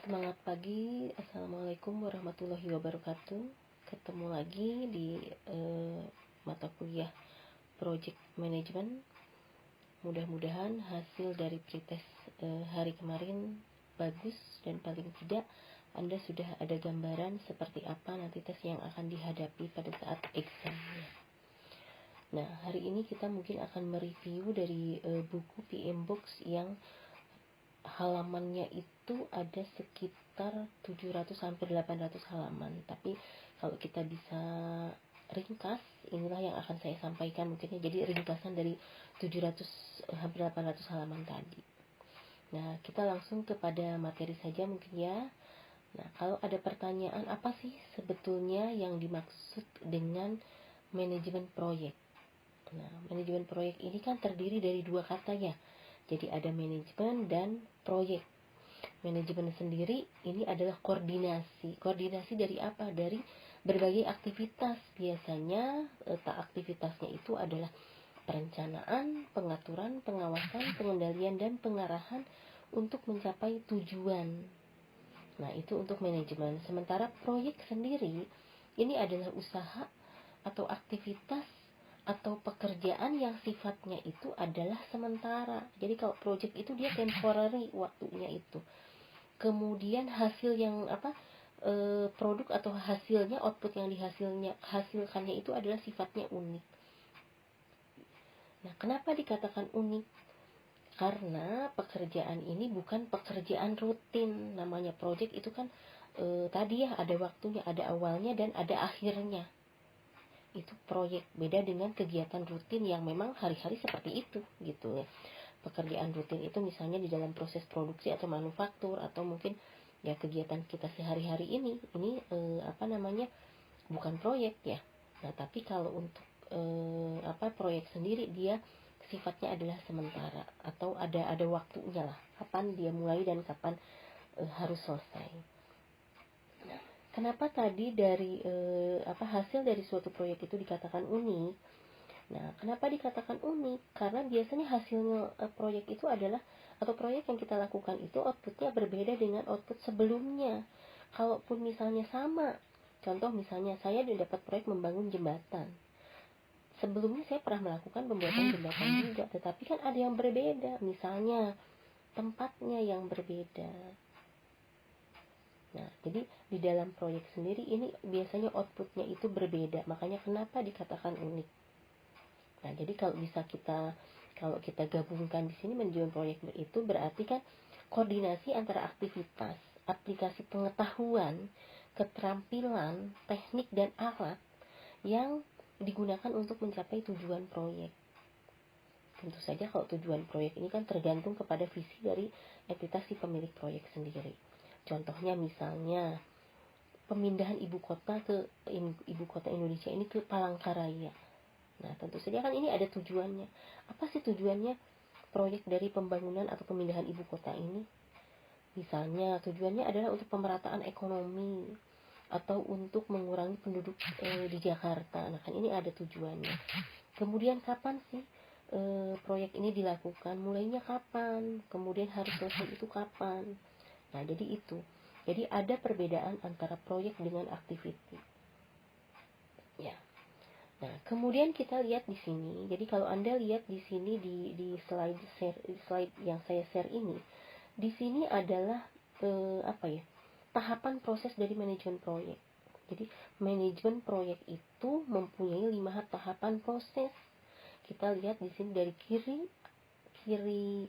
Semangat pagi, Assalamualaikum warahmatullahi wabarakatuh. Ketemu lagi di mata kuliah Project Management. Mudah-mudahan hasil dari pretest hari kemarin bagus, dan paling tidak Anda sudah ada gambaran seperti apa nanti tes yang akan dihadapi pada saat examnya. Nah, hari ini kita mungkin akan mereview dari buku PM Box yang halamannya itu ada sekitar 700 sampai 800 halaman. Tapi kalau kita bisa ringkas, inilah yang akan saya sampaikan mungkinnya. Jadi ringkasan dari 700 hampir 800 halaman tadi. Nah, kita langsung kepada materi saja mungkin ya. Nah, kalau ada pertanyaan, apa sih sebetulnya yang dimaksud dengan manajemen proyek? Nah, manajemen proyek ini kan terdiri dari dua kata ya. Jadi ada manajemen dan proyek. Manajemen sendiri ini adalah koordinasi. Koordinasi dari apa? Dari berbagai aktivitas. Biasanya aktivitasnya itu adalah perencanaan, pengaturan, pengawasan, pengendalian, dan pengarahan untuk mencapai tujuan. Nah, itu untuk manajemen. Sementara proyek sendiri ini adalah usaha atau aktivitas atau pekerjaan yang sifatnya itu adalah sementara. Jadi kalau project itu dia temporary waktunya itu. Kemudian hasil yang produk atau hasilnya, output yang hasilkannya itu adalah sifatnya unik. Nah, kenapa dikatakan unik? Karena pekerjaan ini bukan pekerjaan rutin. Namanya project itu kan tadi ya ada waktunya, ada awalnya dan ada akhirnya. Itu proyek, beda dengan kegiatan rutin yang memang hari-hari seperti itu gitu ya. Pekerjaan rutin itu misalnya di dalam proses produksi atau manufaktur, atau mungkin ya kegiatan kita sehari-hari ini bukan proyek ya. Nah, tapi kalau untuk proyek sendiri dia sifatnya adalah sementara atau ada waktunya lah, kapan dia mulai dan kapan harus selesai. Kenapa tadi dari hasil dari suatu proyek itu dikatakan unik? Nah, kenapa dikatakan unik? Karena biasanya hasilnya proyek itu adalah, atau proyek yang kita lakukan itu outputnya berbeda dengan output sebelumnya. Kalaupun misalnya sama, contoh misalnya saya dapat proyek membangun jembatan. Sebelumnya saya pernah melakukan pembuatan jembatan juga, tetapi kan ada yang berbeda, misalnya tempatnya yang berbeda. Nah, jadi di dalam proyek sendiri ini biasanya outputnya itu berbeda. Makanya kenapa dikatakan unik. Nah, jadi kalau kita gabungkan di sini manajemen proyek itu berarti kan koordinasi antara aktivitas, aplikasi pengetahuan, keterampilan, teknik dan alat yang digunakan untuk mencapai tujuan proyek. Tentu saja kalau tujuan proyek ini kan tergantung kepada visi dari entitas si pemilik proyek sendiri. Contohnya misalnya pemindahan ibu kota Indonesia ini ke Palangkaraya. Nah, tentu saja kan ini ada tujuannya. Apa sih tujuannya proyek dari pembangunan atau pemindahan ibu kota ini? Misalnya tujuannya adalah untuk pemerataan ekonomi atau untuk mengurangi penduduk di Jakarta. Nah, kan ini ada tujuannya. Kemudian kapan sih proyek ini dilakukan? Mulainya kapan? Kemudian harus selesai itu kapan? Nah, jadi itu. Jadi ada perbedaan antara proyek dengan activity. Ya. Nah, kemudian kita lihat di sini. Jadi kalau Anda lihat di sini di slide yang saya share ini, di sini adalah tahapan proses dari manajemen proyek. Jadi manajemen proyek itu mempunyai 5 tahapan proses. Kita lihat di sini dari kiri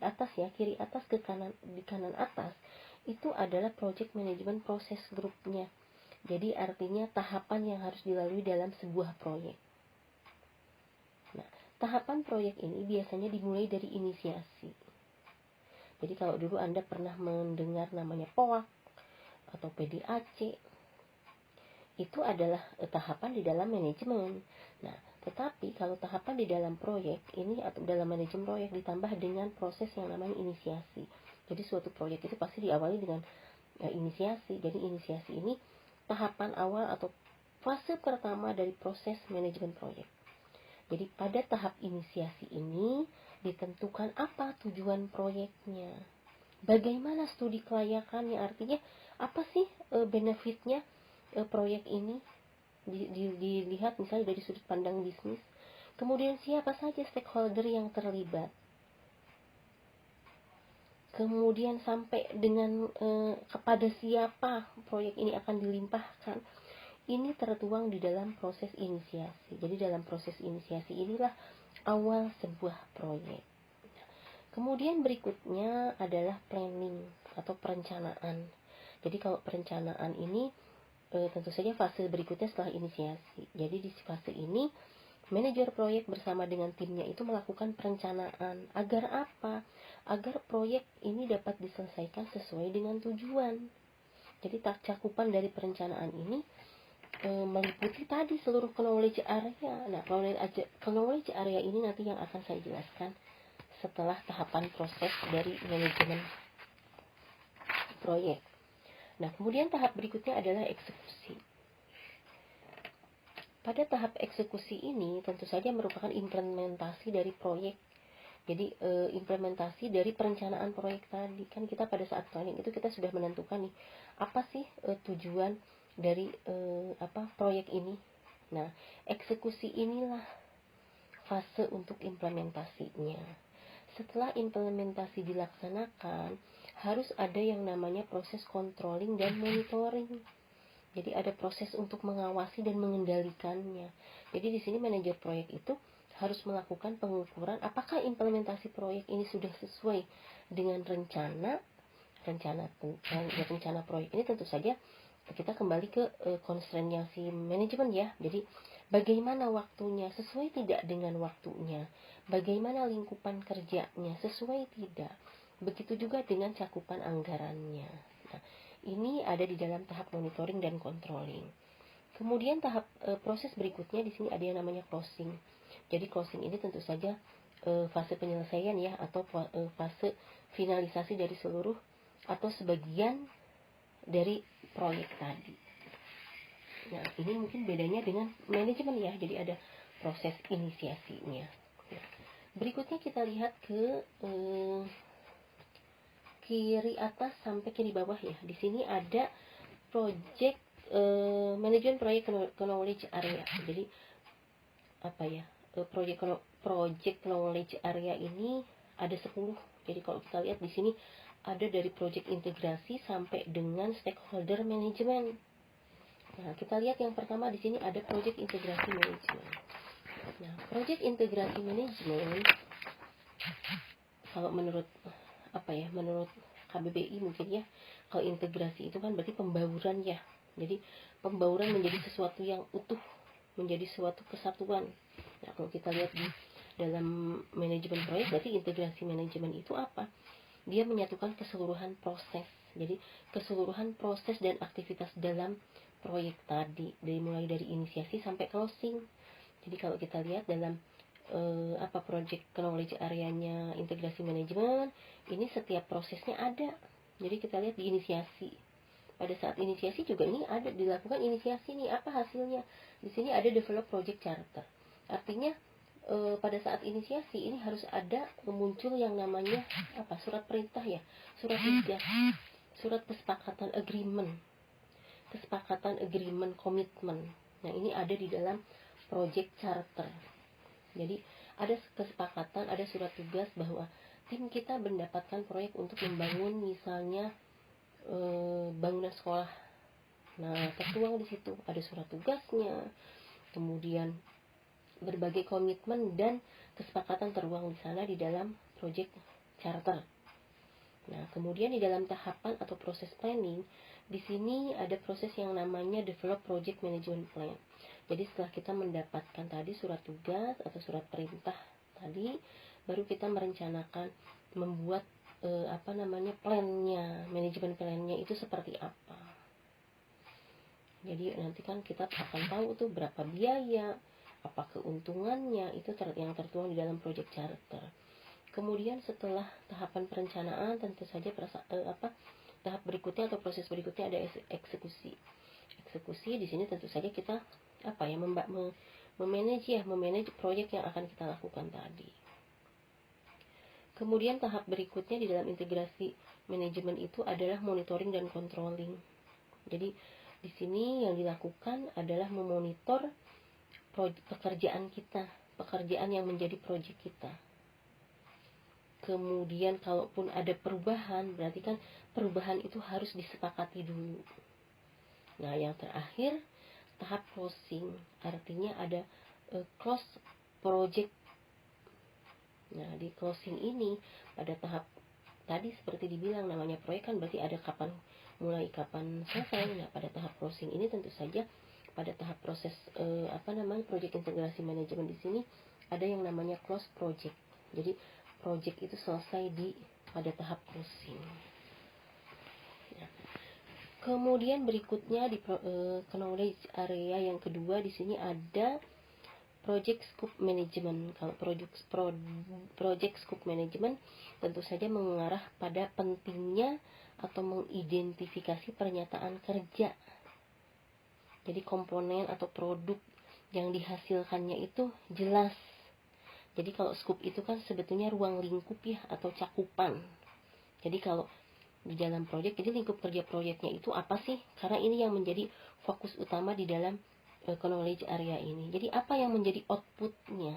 atas ke kanan, di kanan atas itu adalah project management process grupnya. Jadi artinya tahapan yang harus dilalui dalam sebuah proyek. Nah, tahapan proyek ini biasanya dimulai dari inisiasi. Jadi kalau dulu Anda pernah mendengar namanya POAK atau PDAC, itu adalah tahapan di dalam manajemen. Nah, tetapi kalau tahapan di dalam proyek ini atau dalam manajemen proyek ditambah dengan proses yang namanya inisiasi. Jadi suatu proyek itu pasti diawali dengan inisiasi. Jadi inisiasi ini tahapan awal atau fase pertama dari proses manajemen proyek. Jadi pada tahap inisiasi ini ditentukan apa tujuan proyeknya. Bagaimana studi kelayakannya, artinya apa sih benefitnya proyek ini dilihat misalnya dari sudut pandang bisnis. Kemudian siapa saja stakeholder yang terlibat. Kemudian sampai dengan kepada siapa proyek ini akan dilimpahkan. Ini tertuang di dalam proses inisiasi. Jadi dalam proses inisiasi inilah awal sebuah proyek. Kemudian berikutnya adalah planning atau perencanaan. Jadi kalau perencanaan ini tentu saja fase berikutnya setelah inisiasi. Jadi di fase ini manajer proyek bersama dengan timnya itu melakukan perencanaan. Agar apa? Agar proyek ini dapat diselesaikan sesuai dengan tujuan. Jadi cakupan dari perencanaan ini meliputi tadi seluruh knowledge area. Nah, knowledge area ini nanti yang akan saya jelaskan setelah tahapan proses dari manajemen proyek. Nah, kemudian tahap berikutnya adalah eksekusi. Pada tahap eksekusi ini tentu saja merupakan implementasi dari proyek. Jadi implementasi dari perencanaan proyek tadi. Kan kita pada saat planning itu kita sudah menentukan nih, apa sih tujuan dari proyek ini. Nah, eksekusi inilah fase untuk implementasinya. Setelah implementasi dilaksanakan, harus ada yang namanya proses controlling dan monitoring. Jadi ada proses untuk mengawasi dan mengendalikannya. Jadi di sini manajer proyek itu harus melakukan pengukuran apakah implementasi proyek ini sudah sesuai dengan rencana proyek ini. Tentu saja kita kembali ke constraint-nya si manajemen ya. Jadi bagaimana waktunya, sesuai tidak dengan waktunya, bagaimana lingkupan kerjanya, sesuai tidak. Begitu juga dengan cakupan anggarannya. Nah, ini ada di dalam tahap monitoring dan controlling. Kemudian tahap proses berikutnya di sini ada yang namanya closing. Jadi closing ini tentu saja fase penyelesaian ya, atau fase finalisasi dari seluruh atau sebagian dari proyek tadi. Nah, ini mungkin bedanya dengan manajemen ya. Jadi ada proses inisiasinya. Nah, berikutnya kita lihat ke kiri atas sampai kiri bawah ya. Di sini ada project manajemen proyek knowledge area. Jadi apa ya? Project knowledge area ini ada 10. Jadi kalau kita lihat di sini ada dari project integrasi sampai dengan stakeholder management. Nah, kita lihat yang pertama di sini ada project integrasi management. Nah, project integrasi management kalau menurut menurut KBBI mungkin ya, kalau integrasi itu kan berarti pembauran ya. Jadi pembauran menjadi sesuatu yang utuh, menjadi suatu kesatuan. Nah, kalau kita lihat di dalam manajemen proyek, berarti integrasi manajemen itu apa? Dia menyatukan keseluruhan proses. Jadi keseluruhan proses dan aktivitas dalam proyek tadi, mulai dari inisiasi sampai closing. Jadi kalau kita lihat dalam project knowledge areanya integrasi manajemen, ini setiap prosesnya ada. Jadi kita lihat di inisiasi. Pada saat inisiasi juga ini ada dilakukan inisiasi nih, apa hasilnya? Di sini ada develop project charter. Artinya pada saat inisiasi ini harus ada muncul yang namanya surat perintah ya, surat tugas, surat kesepakatan agreement, komitmen. Nah, ini ada di dalam project charter. Jadi ada kesepakatan, ada surat tugas bahwa tim kita mendapatkan proyek untuk membangun misalnya bangunan sekolah. Nah, tertuang di situ ada surat tugasnya, kemudian berbagai komitmen dan kesepakatan tertuang di sana di dalam project charter. Nah, kemudian di dalam tahapan atau proses planning, di sini ada proses yang namanya develop project management plan. Jadi setelah kita mendapatkan tadi surat tugas atau surat perintah tadi, baru kita merencanakan membuat plannya, manajemen plannya itu seperti apa. Jadi nanti kan kita akan tahu tuh berapa biaya, apa keuntungannya, itu yang tertuang di dalam project charter. Kemudian setelah tahapan perencanaan, tentu saja tahap berikutnya atau proses berikutnya ada eksekusi. Eksekusi di sini tentu saja kita memanage proyek yang akan kita lakukan tadi. Kemudian tahap berikutnya di dalam integrasi manajemen itu adalah monitoring dan controlling. Jadi di sini yang dilakukan adalah memonitor pekerjaan kita, pekerjaan yang menjadi proyek kita. Kemudian kalaupun ada perubahan, berarti kan perubahan itu harus disepakati dulu. Nah, yang terakhir tahap closing, artinya ada close project. Nah, di closing ini pada tahap tadi seperti dibilang namanya proyek kan berarti ada kapan mulai kapan selesai. Nah, pada tahap closing ini tentu saja pada tahap proses project integrasi manajemen di sini ada yang namanya close project. Jadi project itu selesai pada tahap closing. Nah, kemudian berikutnya di knowledge area yang kedua di sini ada project scope management. Kalau project scope management tentu saja mengarah pada pentingnya atau mengidentifikasi pernyataan kerja. Jadi komponen atau produk yang dihasilkannya itu jelas. Jadi kalau scope itu kan sebetulnya ruang lingkup ya, atau cakupan. Jadi kalau di dalam proyek, jadi lingkup kerja proyeknya itu apa sih? Karena ini yang menjadi fokus utama di dalam knowledge area ini. Jadi apa yang menjadi outputnya?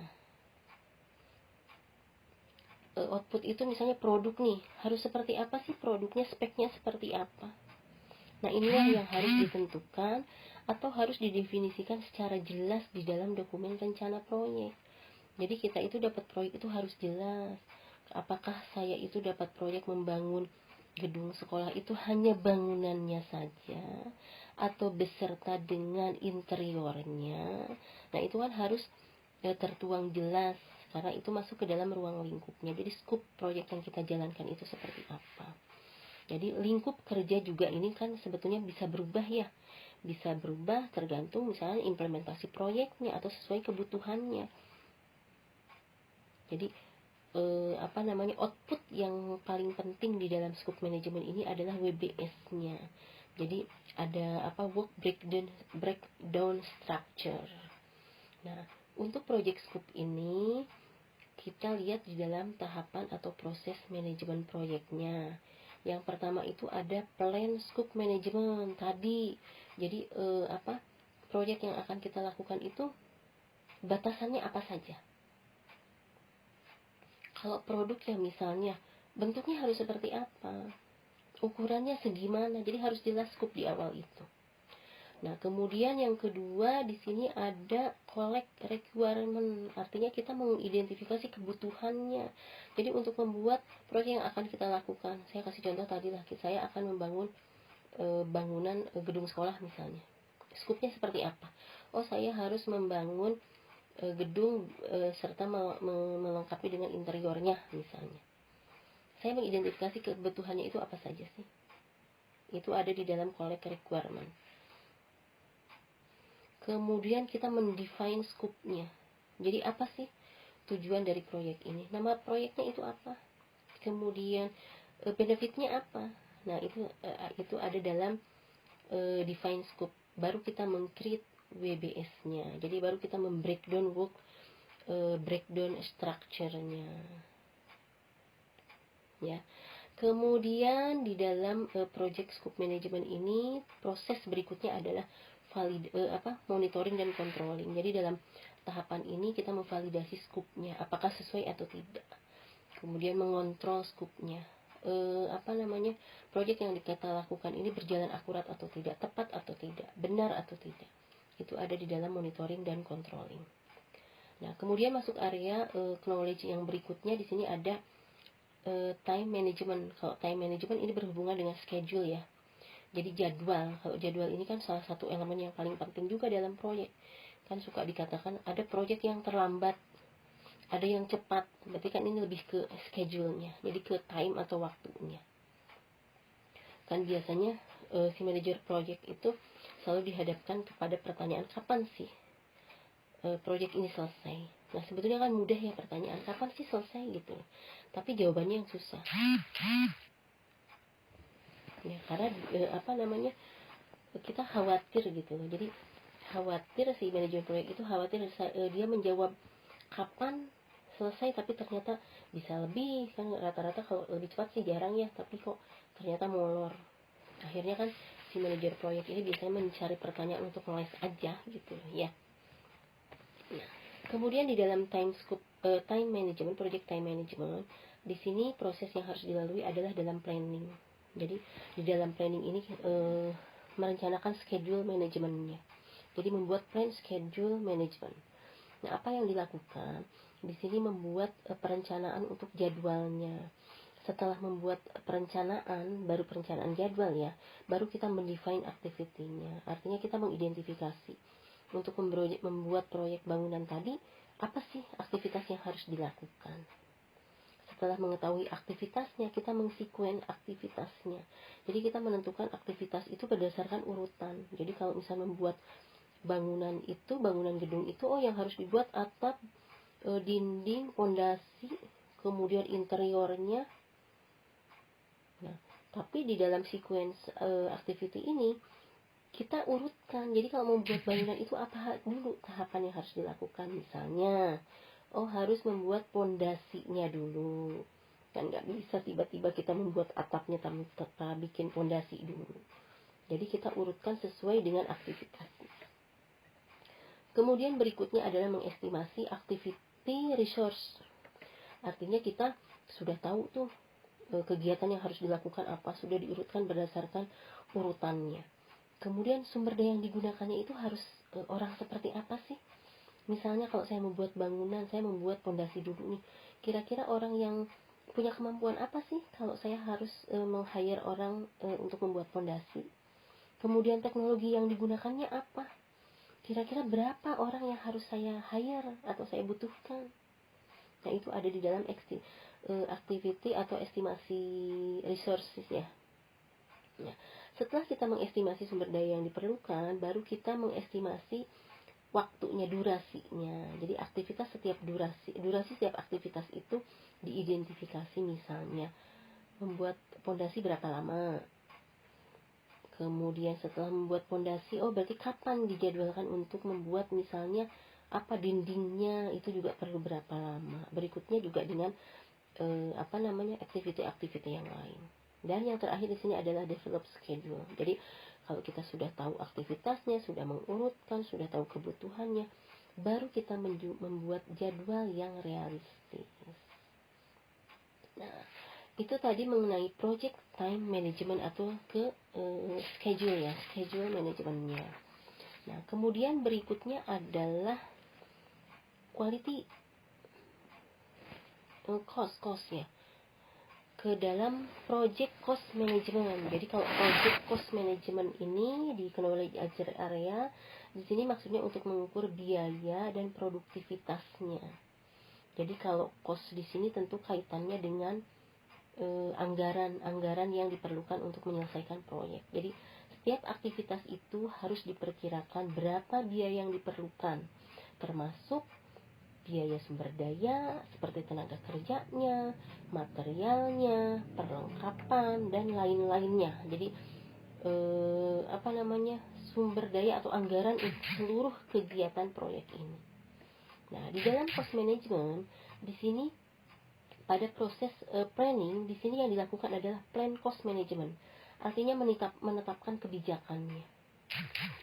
Output itu misalnya produk nih, harus seperti apa sih produknya, speknya seperti apa? Nah, inilah yang harus ditentukan atau harus didefinisikan secara jelas di dalam dokumen rencana proyek. Jadi kita itu dapat proyek itu harus jelas. Apakah saya itu dapat proyek membangun gedung sekolah itu hanya bangunannya saja atau beserta dengan interiornya. Nah, itu kan harus tertuang jelas karena itu masuk ke dalam ruang lingkupnya. Jadi skop proyek yang kita jalankan itu seperti apa. Jadi lingkup kerja juga ini kan sebetulnya bisa berubah ya. Bisa berubah tergantung misalnya implementasi proyeknya atau sesuai kebutuhannya. Jadi output yang paling penting di dalam scope management ini adalah WBS-nya. Jadi ada work breakdown structure. Nah, untuk project scope ini kita lihat di dalam tahapan atau proses manajemen proyeknya. Yang pertama itu ada plan scope management tadi. Jadi proyek yang akan kita lakukan itu batasannya apa saja. Kalau produk ya misalnya bentuknya harus seperti apa, ukurannya segimana, jadi harus jelas scope di awal itu. Nah, kemudian yang kedua di sini ada collect requirement, artinya kita mengidentifikasi kebutuhannya. Jadi untuk membuat proyek yang akan kita lakukan, saya kasih contoh tadi lah, saya akan membangun bangunan gedung sekolah misalnya. Scope-nya seperti apa? Oh, saya harus membangun gedung serta melengkapi dengan interiornya misalnya. Saya mengidentifikasi kebutuhannya itu apa saja sih. Itu ada di dalam collect requirement. Kemudian kita mendefine scope-nya. Jadi apa sih tujuan dari proyek ini? Nama proyeknya itu apa? Kemudian benefitnya apa? Nah, itu ada dalam define scope. Baru kita meng-create WBS-nya. Jadi baru kita membreakdown breakdown structure-nya. Ya. Kemudian di dalam project scope management ini proses berikutnya adalah monitoring dan controlling. Jadi dalam tahapan ini kita memvalidasi scope-nya apakah sesuai atau tidak. Kemudian mengontrol scope-nya. Proyek yang kita lakukan ini berjalan akurat atau tidak, tepat atau tidak, benar atau tidak. Itu ada di dalam monitoring dan controlling. Nah, kemudian masuk area knowledge yang berikutnya di sini ada time management. Kalau time management ini berhubungan dengan schedule ya. Jadi jadwal. Kalau jadwal ini kan salah satu elemen yang paling penting juga dalam proyek. Kan suka dikatakan ada proyek yang terlambat, ada yang cepat. Berarti kan ini lebih ke schedule-nya. Jadi ke time atau waktunya. Kan biasanya si manajer proyek itu selalu dihadapkan kepada pertanyaan kapan sih proyek ini selesai. Nah, sebetulnya kan mudah ya pertanyaan kapan sih selesai gitu. Tapi jawabannya yang susah. Ya, karena kita khawatir gitu loh. Jadi khawatir si manajer proyek itu khawatir dia menjawab kapan selesai tapi ternyata bisa lebih kan, rata-rata kalau lebih cepat sih jarang ya, tapi kok ternyata molor. Akhirnya kan si manajer proyek ini biasanya mencari pertanyaan untuk ngeles aja gitu ya. Nah, kemudian di dalam time management, project time management, di sini proses yang harus dilalui adalah dalam planning. Jadi di dalam planning ini merencanakan schedule manajemennya. Jadi membuat plan schedule management. Nah, apa yang dilakukan? Di sini membuat perencanaan untuk jadwalnya. Setelah membuat perencanaan, baru perencanaan jadwal ya, baru kita mendefine activity-nya. Artinya kita mengidentifikasi untuk membuat proyek bangunan tadi, apa sih aktivitas yang harus dilakukan. Setelah mengetahui aktivitasnya, kita mengsekuen aktivitasnya. Jadi kita menentukan aktivitas itu berdasarkan urutan. Jadi kalau misalnya membuat bangunan gedung itu, yang harus dibuat atap, dinding, pondasi, kemudian interiornya. Nah, tapi di dalam sequence activity ini kita urutkan. Jadi kalau membuat bangunan itu apa dulu tahapan yang harus dilakukan. Misalnya, harus membuat pondasinya dulu. Kan nggak bisa tiba-tiba kita membuat atapnya tanpa bikin pondasi dulu. Jadi kita urutkan sesuai dengan aktivitas. Kemudian berikutnya adalah mengestimasi activity resource. Artinya kita sudah tahu tuh kegiatan yang harus dilakukan apa, sudah diurutkan berdasarkan urutannya. Kemudian sumber daya yang digunakannya itu harus orang seperti apa sih? Misalnya kalau saya membuat bangunan, saya membuat pondasi dulu nih. Kira-kira orang yang punya kemampuan apa sih kalau saya harus meng-hire orang untuk membuat pondasi? Kemudian teknologi yang digunakannya apa? Kira-kira berapa orang yang harus saya hire atau saya butuhkan? Nah, itu ada di dalam activity atau estimasi resources ya. Nah, setelah kita mengestimasi sumber daya yang diperlukan, baru kita mengestimasi waktunya, durasinya. Jadi aktivitas setiap durasi setiap aktivitas itu diidentifikasi. Misalnya membuat pondasi berapa lama, kemudian setelah membuat pondasi, berarti kapan dijadwalkan untuk membuat misalnya dindingnya, itu juga perlu berapa lama. Berikutnya juga dengan aktiviti-aktiviti yang lain. Dan yang terakhir di sini adalah develop schedule. Jadi kalau kita sudah tahu aktivitasnya, sudah mengurutkan, sudah tahu kebutuhannya, baru kita membuat jadwal yang realistis. Nah, itu tadi mengenai project time management atau schedule ya, schedule manajemennya. Nah, kemudian berikutnya adalah quality cost ya, ke dalam project cost management. Jadi kalau project cost management ini di knowledge area, di sini maksudnya untuk mengukur biaya dan produktivitasnya. Jadi kalau cost di sini tentu kaitannya dengan anggaran yang diperlukan untuk menyelesaikan proyek. Jadi setiap aktivitas itu harus diperkirakan berapa biaya yang diperlukan, termasuk biaya sumber daya seperti tenaga kerjanya, materialnya, perlengkapan dan lain-lainnya. Jadi sumber daya atau anggaran untuk seluruh kegiatan proyek ini. Nah, di dalam cost management di sini pada proses planning di sini yang dilakukan adalah plan cost management. Artinya menetapkan kebijakannya.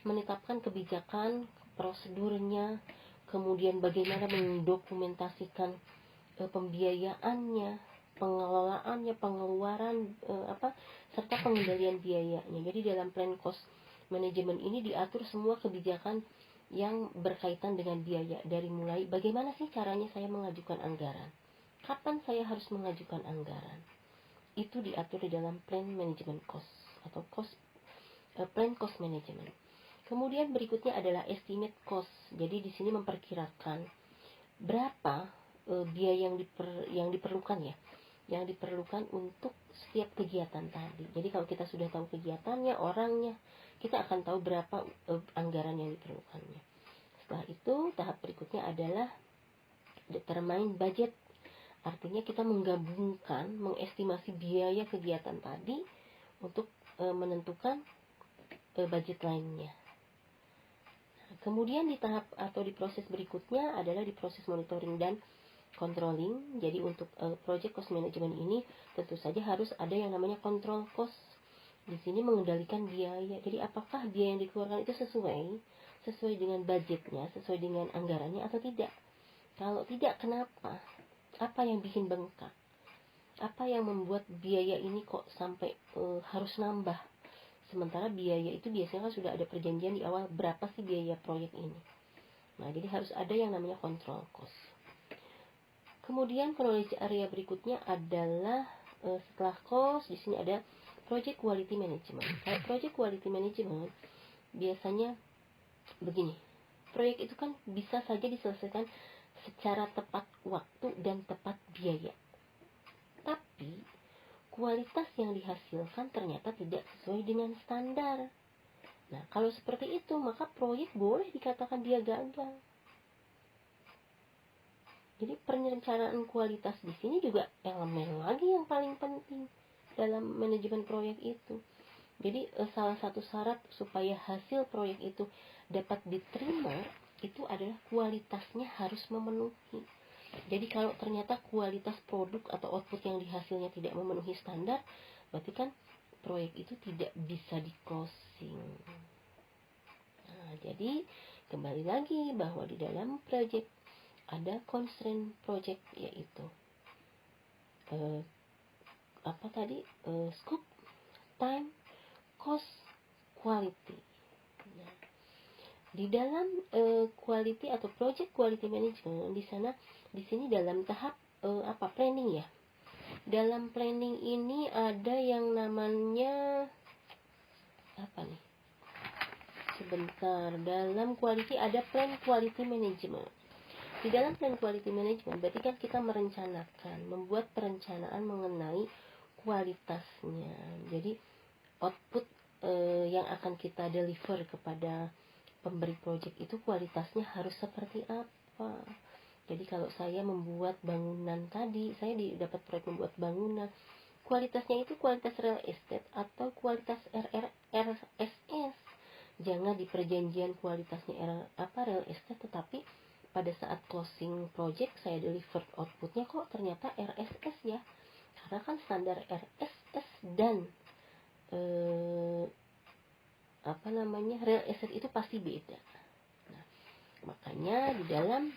Menetapkan kebijakan, prosedurnya, kemudian bagaimana mendokumentasikan pembiayaannya, pengelolaannya, pengeluaran serta pengendalian biayanya. Jadi dalam plan cost management ini diatur semua kebijakan yang berkaitan dengan biaya, dari mulai bagaimana sih caranya saya mengajukan anggaran, kapan saya harus mengajukan anggaran, itu diatur di dalam plan management cost atau plan cost management. Kemudian berikutnya adalah estimate cost. Jadi di sini memperkirakan berapa biaya yang diperlukan ya, yang diperlukan untuk setiap kegiatan tadi. Jadi kalau kita sudah tahu kegiatannya, orangnya, kita akan tahu berapa anggaran yang diperlukannya. Setelah itu tahap berikutnya adalah determine budget. Artinya kita menggabungkan, mengestimasi biaya kegiatan tadi untuk menentukan budget lainnya. Kemudian di tahap atau di proses berikutnya adalah di proses monitoring dan controlling. Jadi untuk project cost management ini tentu saja harus ada yang namanya control cost. Di sini mengendalikan biaya. Jadi apakah biaya yang dikeluarkan itu sesuai dengan budgetnya, sesuai dengan anggarannya atau tidak. Kalau tidak, kenapa? Apa yang bikin bengkak? Apa yang membuat biaya ini kok sampai harus nambah? Sementara biaya itu biasanya kan sudah ada perjanjian di awal berapa sih biaya proyek ini. Nah, jadi harus ada yang namanya control cost. Kemudian knowledge area berikutnya adalah setelah cost, di sini ada project quality management. Kalau project quality management biasanya begini. Proyek itu kan bisa saja diselesaikan secara tepat waktu dan tepat biaya. Tapi kualitas yang dihasilkan ternyata tidak sesuai dengan standar. Nah, kalau seperti itu, maka proyek boleh dikatakan dia gagal. Jadi perencanaan kualitas di sini juga elemen lagi yang paling penting dalam manajemen proyek itu. Jadi salah satu syarat supaya hasil proyek itu dapat diterima itu adalah kualitasnya harus memenuhi. Jadi kalau ternyata kualitas produk atau output yang dihasilnya tidak memenuhi standar, berarti kan proyek itu tidak bisa di closing. Nah, jadi kembali lagi bahwa di dalam project ada constraint project, yaitu scope, time, cost, quality. Nah, di dalam quality atau project quality management di sini dalam tahap planning ya. Dalam planning ini ada yang namanya Sebentar, dalam quality ada plan quality management. Di dalam plan quality management berarti kan kita membuat perencanaan mengenai kualitasnya. Jadi output yang akan kita deliver kepada pemberi project itu kualitasnya harus seperti apa. Jadi kalau saya membuat bangunan tadi, saya dapat proyek membuat bangunan, kualitasnya itu kualitas real estate atau kualitas RSS. Jangan di perjanjian kualitasnya real estate, tetapi pada saat closing project saya deliver outputnya kok ternyata RSS ya. Karena kan standar RSS dan real estate itu pasti beda. Nah, makanya di dalam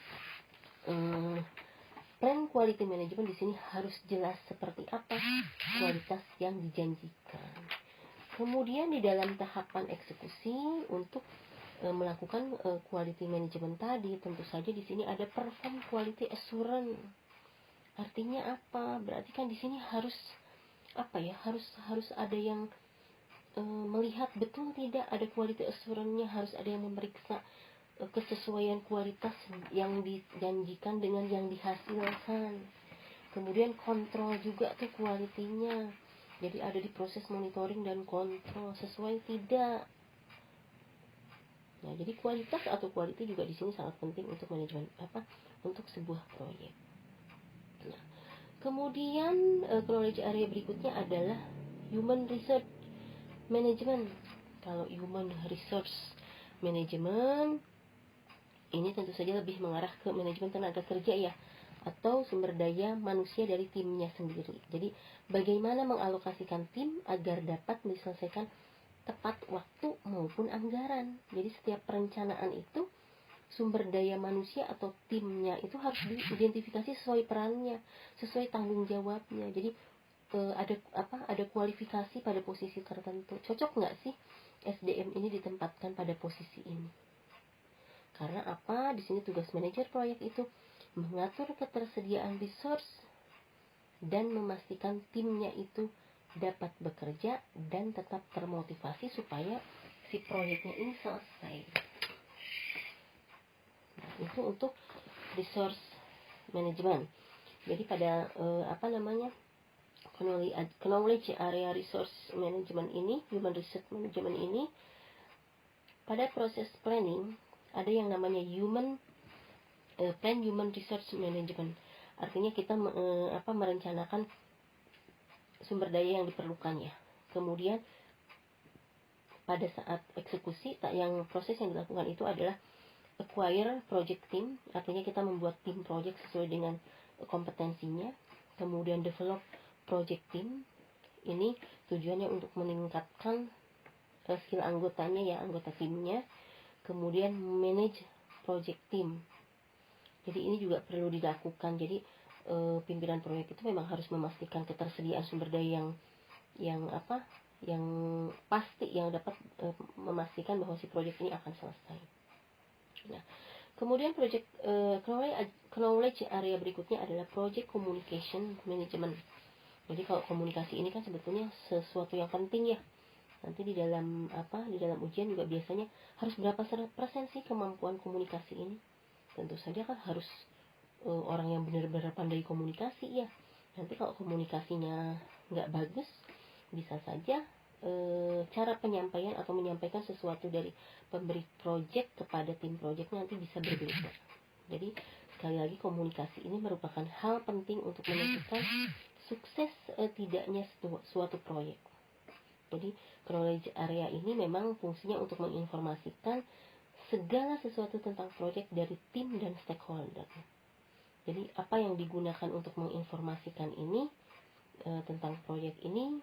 plan quality management di sini harus jelas seperti apa kualitas yang dijanjikan. Kemudian di dalam tahapan eksekusi untuk melakukan quality management tadi, tentu saja di sini ada perform quality assurance. Artinya apa? Berarti kan di sini harus harus ada yang melihat betul tidak ada quality assurance-nya, harus ada yang memeriksa kesesuaian kualitas yang dijanjikan dengan yang dihasilkan. Kemudian kontrol juga tuh kualitinya. Jadi ada di proses monitoring dan kontrol sesuai tidak. Nah, jadi kualitas atau quality juga di sini sangat penting untuk manajemen untuk sebuah proyek. Nah, kemudian knowledge area berikutnya adalah human resource management. Kalau human resource management ini tentu saja lebih mengarah ke manajemen tenaga kerja ya, atau sumber daya manusia dari timnya sendiri. Jadi bagaimana mengalokasikan tim agar dapat diselesaikan tepat waktu maupun anggaran. Jadi setiap perencanaan itu sumber daya manusia atau timnya itu harus diidentifikasi sesuai perannya, sesuai tanggung jawabnya. Jadi ada kualifikasi pada posisi tertentu. Cocok nggak sih SDM ini ditempatkan pada posisi ini? Karena di sini tugas manajer proyek itu mengatur ketersediaan resource dan memastikan timnya itu dapat bekerja dan tetap termotivasi supaya si proyeknya ini selesai. Nah, itu untuk resource management. Jadi pada knowledge area resource management ini, human resource management ini, pada proses planning ada yang namanya human resource management. Artinya kita merencanakan sumber daya yang diperlukan ya. Kemudian pada saat eksekusi proses yang dilakukan itu adalah acquire project team. Artinya kita membuat tim project sesuai dengan kompetensinya. Kemudian develop project team, ini tujuannya untuk meningkatkan skill anggotanya ya, anggota timnya. Kemudian manage project team, jadi ini juga perlu dilakukan. Jadi pimpinan proyek itu memang harus memastikan ketersediaan sumber daya yang pasti, yang dapat memastikan bahwa si proyek ini akan selesai. Nah, kemudian project knowledge area berikutnya adalah project communication management. Jadi kalau komunikasi ini kan sebetulnya sesuatu yang penting ya. Nanti di dalam ujian juga biasanya harus berapa persen sih kemampuan komunikasi ini. Tentu saja kan harus orang yang benar-benar pandai komunikasi ya. Nanti kalau komunikasinya nggak bagus, bisa saja cara penyampaian atau menyampaikan sesuatu dari pemberi proyek kepada tim proyek nanti bisa berbeda. Jadi sekali lagi, komunikasi ini merupakan hal penting untuk menentukan sukses tidaknya suatu proyek. Jadi knowledge area ini memang fungsinya untuk menginformasikan segala sesuatu tentang proyek dari tim dan stakeholder. Jadi apa yang digunakan untuk menginformasikan ini tentang proyek ini,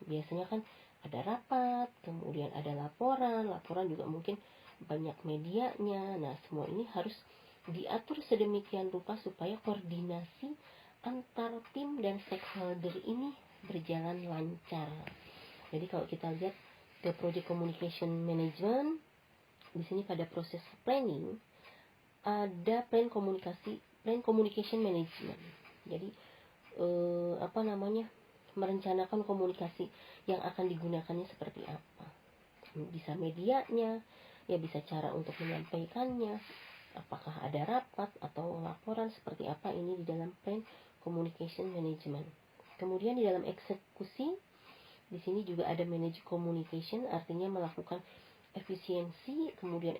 biasanya kan ada rapat, kemudian ada laporan juga mungkin banyak medianya. Nah, semua ini harus diatur sedemikian rupa supaya koordinasi antar tim dan stakeholder ini berjalan lancar. Jadi kalau kita lihat ke project communication management, di sini pada proses planning ada plan communication management. Jadi merencanakan komunikasi yang akan digunakannya seperti apa. Bisa medianya, ya bisa cara untuk menyampaikannya, apakah ada rapat atau laporan, seperti apa ini di dalam plan communication management. Kemudian di dalam eksekusi, di sini juga ada manage communication, artinya melakukan efisiensi, kemudian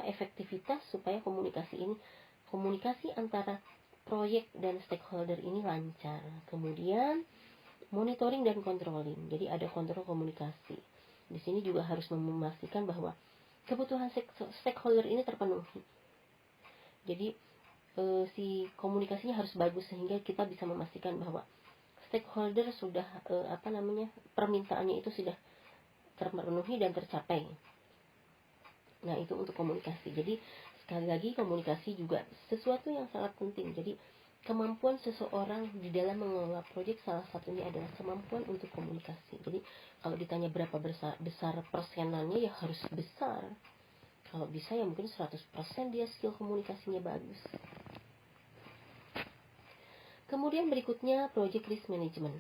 efektivitas supaya komunikasi antara proyek dan stakeholder ini lancar. Kemudian monitoring dan controlling, jadi ada kontrol komunikasi. Di sini juga harus memastikan bahwa kebutuhan stakeholder ini terpenuhi. Jadi si komunikasinya harus bagus sehingga kita bisa memastikan bahwa stakeholder sudah permintaannya itu sudah terpenuhi dan tercapai. Nah, itu untuk komunikasi. Jadi sekali lagi, komunikasi juga sesuatu yang sangat penting. Jadi kemampuan seseorang di dalam mengelola proyek salah satunya adalah kemampuan untuk komunikasi. Jadi kalau ditanya berapa besar persenannya, ya harus besar. Kalau bisa ya mungkin 100% dia skill komunikasinya bagus. Kemudian berikutnya project risk management.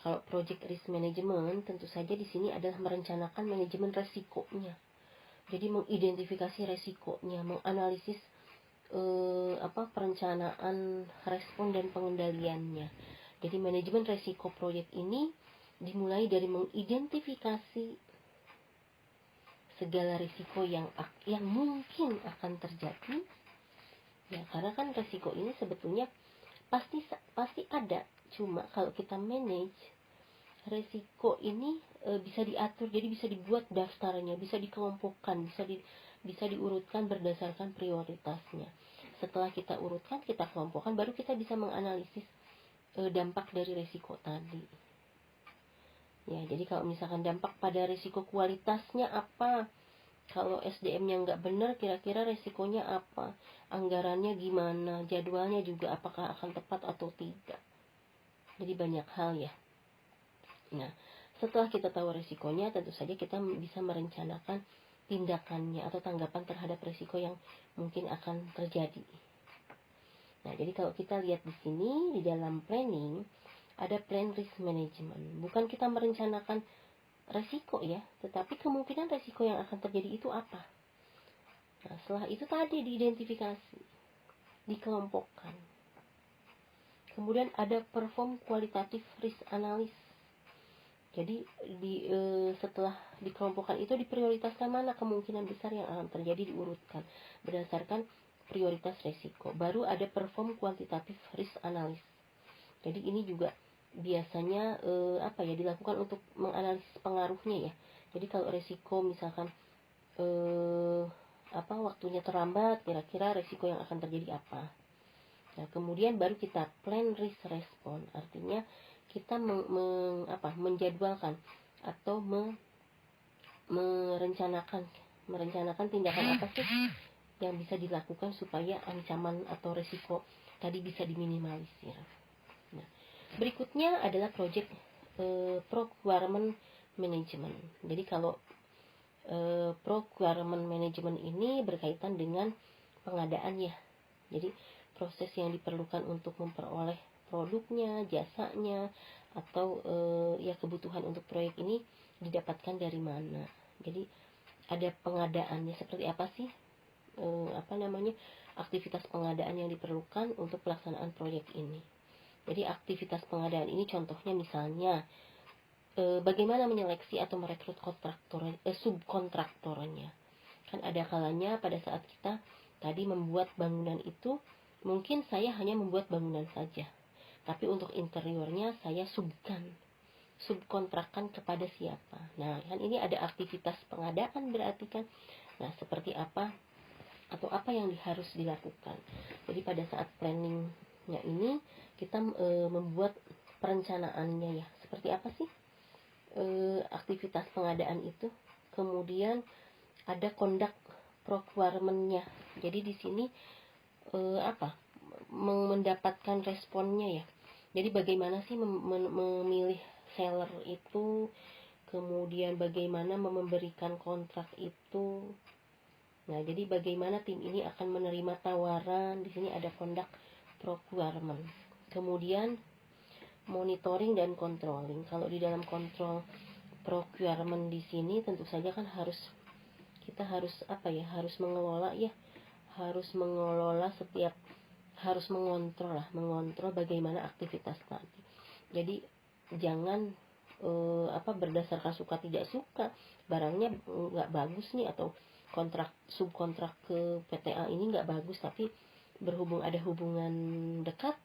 Kalau project risk management tentu saja di sini adalah merencanakan manajemen resikonya. Jadi mengidentifikasi resikonya, menganalisis perencanaan, respon dan pengendaliannya. Jadi manajemen resiko proyek ini dimulai dari mengidentifikasi segala risiko yang mungkin akan terjadi. Ya, karena kan resiko ini sebetulnya pasti ada. Cuma kalau kita manage resiko ini bisa diatur, jadi bisa dibuat daftarnya, bisa dikelompokkan, bisa diurutkan berdasarkan prioritasnya. Setelah kita urutkan, kita kelompokkan, baru kita bisa menganalisis dampak dari resiko tadi. Ya, jadi kalau misalkan dampak pada resiko kualitasnya apa, kalau SDM-nya nggak benar, kira-kira resikonya apa, anggarannya gimana, jadwalnya juga apakah akan tepat atau tidak. Jadi banyak hal ya. Nah, setelah kita tahu resikonya, tentu saja kita bisa merencanakan tindakannya atau tanggapan terhadap resiko yang mungkin akan terjadi. Nah, jadi kalau kita lihat di sini, di dalam planning, ada plan risk management. Bukan kita merencanakan resiko ya, tetapi kemungkinan resiko yang akan terjadi itu apa. Nah, setelah itu tadi diidentifikasi, dikelompokkan. Kemudian ada perform qualitative risk analysis. Jadi setelah dikelompokkan itu diprioritaskan mana kemungkinan besar yang akan terjadi, diurutkan berdasarkan prioritas resiko. Baru ada perform quantitative risk analysis. Jadi ini juga biasanya dilakukan untuk menganalisis pengaruhnya ya. Jadi kalau resiko misalkan waktunya terlambat, kira-kira resiko yang akan terjadi apa. Nah, kemudian baru kita plan risk response, artinya kita menjadwalkan atau merencanakan tindakan apa sih yang bisa dilakukan supaya ancaman atau resiko tadi bisa diminimalisir. Nah, berikutnya adalah project procurement management. Jadi kalau procurement management ini berkaitan dengan pengadaan ya. Jadi proses yang diperlukan untuk memperoleh produknya, jasanya, atau ya kebutuhan untuk proyek ini didapatkan dari mana. Jadi ada pengadaannya, seperti apa sih aktivitas pengadaan yang diperlukan untuk pelaksanaan proyek ini. Jadi aktivitas pengadaan ini contohnya misalnya bagaimana menyeleksi atau merekrut subkontraktornya. Kan ada kalanya pada saat kita tadi membuat bangunan itu, mungkin saya hanya membuat bangunan saja, tapi untuk interiornya saya subkontrakkan kepada siapa. Nah, kan ini ada aktivitas pengadaan berarti kan. Nah, seperti apa atau apa yang harus dilakukan. Jadi pada saat planningnya ini kita membuat perencanaannya ya. Seperti apa sih aktivitas pengadaan itu. Kemudian ada conduct procurement-nya. Jadi di sini mendapatkan responnya ya. Jadi bagaimana sih memilih seller itu, kemudian bagaimana memberikan kontrak itu. Nah, jadi bagaimana tim ini akan menerima tawaran. Di sini ada conduct procurement. Kemudian monitoring dan controlling. Kalau di dalam kontrol procurement di sini tentu saja kan kita harus mengelola mengontrol bagaimana aktivitas tadi. Jadi jangan berdasarkan suka tidak suka, barangnya nggak bagus nih, atau subkontrak ke PTA ini nggak bagus, tapi ada hubungan dekat.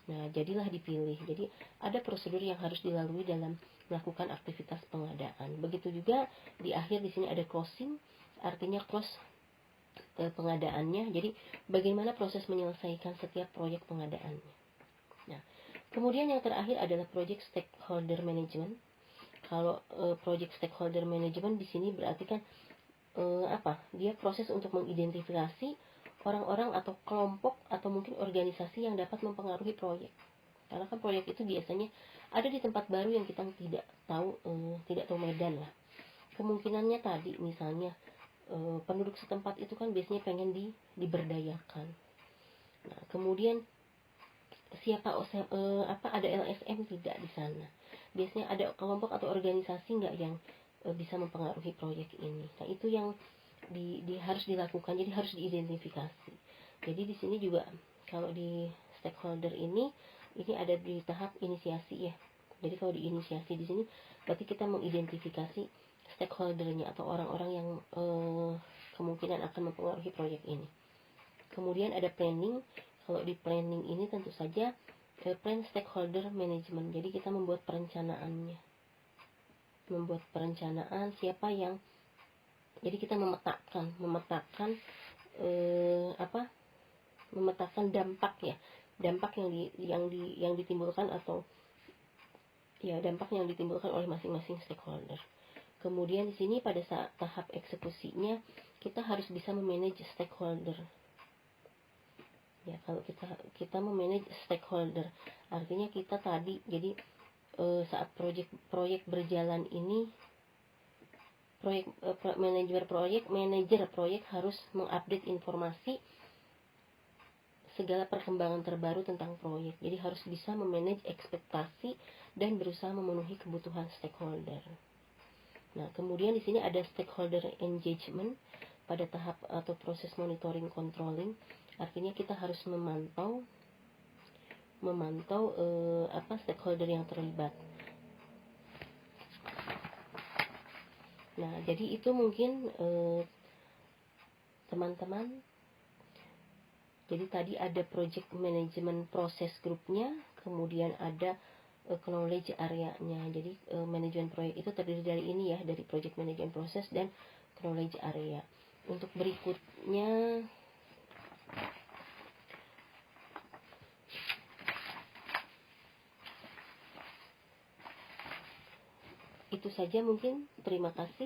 Nah, jadilah dipilih. Jadi ada prosedur yang harus dilalui dalam melakukan aktivitas pengadaan. Begitu juga di akhir di sini ada closing, artinya close pengadaannya. Jadi bagaimana proses menyelesaikan setiap proyek pengadaannya. Nah, kemudian yang terakhir adalah project stakeholder management. Kalau project stakeholder management di sini berarti kan dia proses untuk mengidentifikasi orang-orang atau kelompok atau mungkin organisasi yang dapat mempengaruhi proyek. Karena kan proyek itu biasanya ada di tempat baru yang kita tidak tahu medan lah. Kemungkinannya tadi misalnya penduduk setempat itu kan biasanya pengen diberdayakan. Nah, kemudian ada LSM tidak di sana. Biasanya ada kelompok atau organisasi nggak yang bisa mempengaruhi proyek ini. Nah, itu yang harus dilakukan, jadi harus diidentifikasi. Jadi di sini juga kalau di stakeholder ini ada di tahap inisiasi ya. Jadi kalau di inisiasi di sini berarti kita mengidentifikasi stakeholdernya atau orang-orang yang kemungkinan akan mempengaruhi proyek ini. Kemudian ada planning. Kalau di planning ini tentu saja plan stakeholder management. Jadi kita membuat perencanaan siapa yang, jadi kita memetakan dampak ya, dampak yang ditimbulkan atau ya dampak yang ditimbulkan oleh masing-masing stakeholder. Kemudian di sini pada saat tahap eksekusinya kita harus bisa memanage stakeholder. Ya, kalau kita memanage stakeholder, artinya kita tadi jadi saat proyek berjalan ini, manajer proyek harus mengupdate informasi segala perkembangan terbaru tentang proyek. Jadi harus bisa memanage ekspektasi dan berusaha memenuhi kebutuhan stakeholder. Nah, kemudian di sini ada stakeholder engagement pada tahap atau proses monitoring controlling. Artinya kita harus memantau stakeholder yang terlibat. Nah, jadi itu mungkin teman-teman. Jadi tadi ada project management process grupnya, kemudian ada knowledge area-nya. Jadi manajemen proyek itu terdiri dari ini ya, dari project management process dan knowledge area. Untuk berikutnya Itu saja mungkin. Terima kasih.